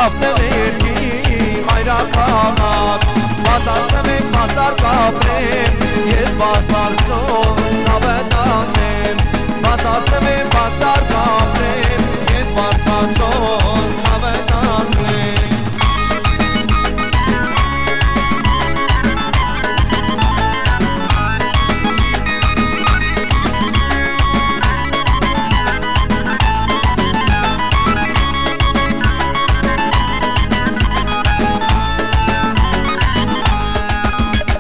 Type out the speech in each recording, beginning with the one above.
Ավնեղերքի մայրաքաղաք Բասարցեմ ենք բասար կապրեմ Ես բասարսոն սավետանեմ Բասարցեմ ենք բասար կապրեմ Ես բասարսոն սավետանեմ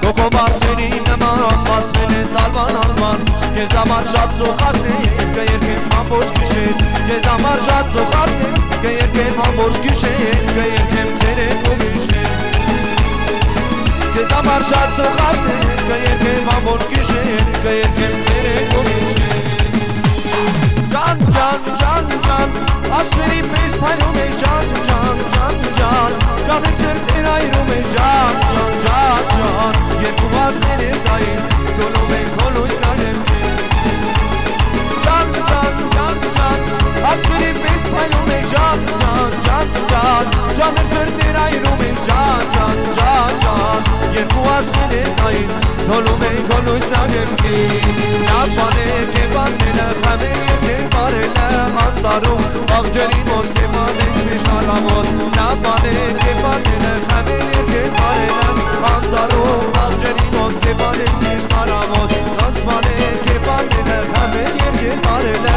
Կոկոբարձերի նման բացվել է սալվան անման Կեզ համար շատ սոխարդ է, կերկեմ ամբոջ գիշեր Կեզ համար շատ սոխարդ է, կերկեմ ամբոջ գիշեր Կերկեմ ցերեկ ու գիշեր Կեզ համար շատ սոխարդ է, կերկեմ ամբոջ գիշեր Կերկեմ ցերեկ ու գիշեր Ջան, ջան, ջան, ջան Ասվերի պես փայլում է ջան, ջան, ջան, ջան Ջանեք սրտեր այրում է ջան, ջան, ջան, ջան Երկու վազեր է դային, ծոլում են քոլույս նարեմքին Ջան, ջան, ջան, ջան Ասվերի պես փայլում է ջան, ջան, ջան, ջան Ջանեք սրտեր այրում է ջան, ջան, ջան, ջան Երկու վազեր է դային, ծոլում են քոլույս նարեմքին Նապան է կեպանները, խամել երկեր բարելը Անտարում, աղջերի մոտ կեմանենք միշտ արամոտ Նապան է կեպանները, խամել երկեր բարելը Անտարում, աղջերի մոտ կեմանենք միշտ արամոտ Նապան է կեպանները, խամել երկեր բարելը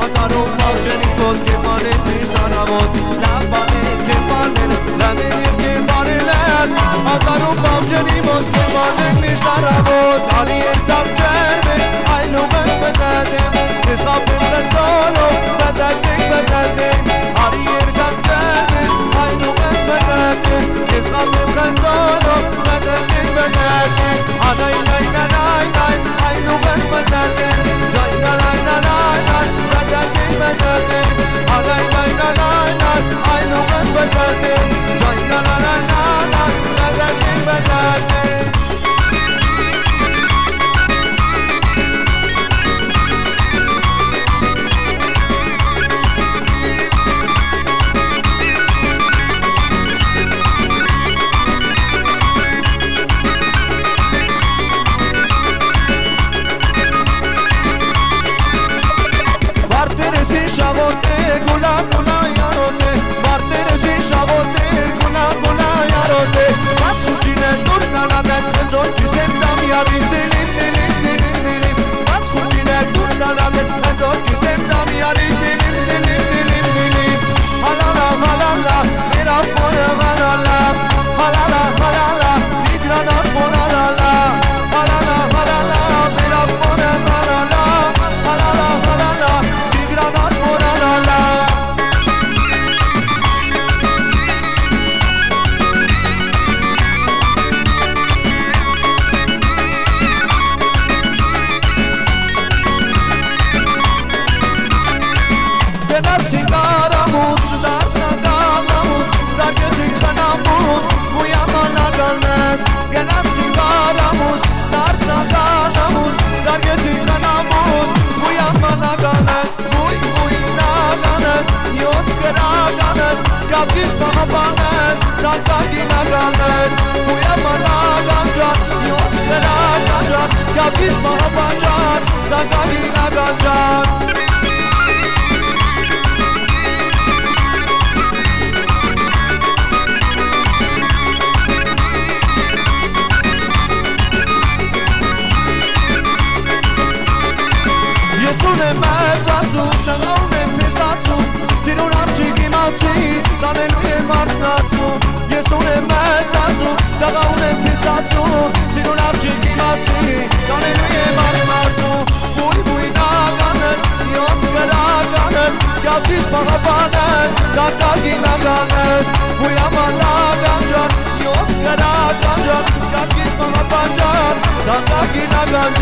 Անտարում, աղջերի մոտ կեմանենք միշտ արամոտ Նապան է կեպանները, խամել երկեր բարելը Անտարում, աղջերի մոտ կեմանենք միշտ արամոտ Արի են տապջեր մեջ, այլում եմ բտատեմ Ես խապում բծոլով, բտատենք բտատեմ Արի երկակ ջերմեշ, այլում ես բտատեմ Ես խապում բծոլով, բտատենք բտատեմ Ադայն այն այն այն, այլում ես բտատեմ Ջայն այն այն այն, բտատենք բտատեմ Ադայն այն այն այն, այլում ես բտատեմ Ջայն այն այն այն, բտատենք բտատեմ Կապկիս պահապանես, նատակին ագանես Հույապան ագանջան, յոտ գրականջան Կապկիս պահապանջան, նատակին ագանջան Ես ունեմ մեծացու, տղաում եմ պեսացու Սիրուն արջիկ իմացի, տանելու եմ արցնացու Ես ունեմ մեծացու, տղաում եմ պեսացու Սիրուն արջիկ իմացի, տանելու եմ արցնացու Բույ նագանես, յոտ գրականես Կապկիս պահապանես, դատագին ագանես Հույաման ագանջան, յոտ գրականջան Կապկիս պահապանջան, դատագին ագանջան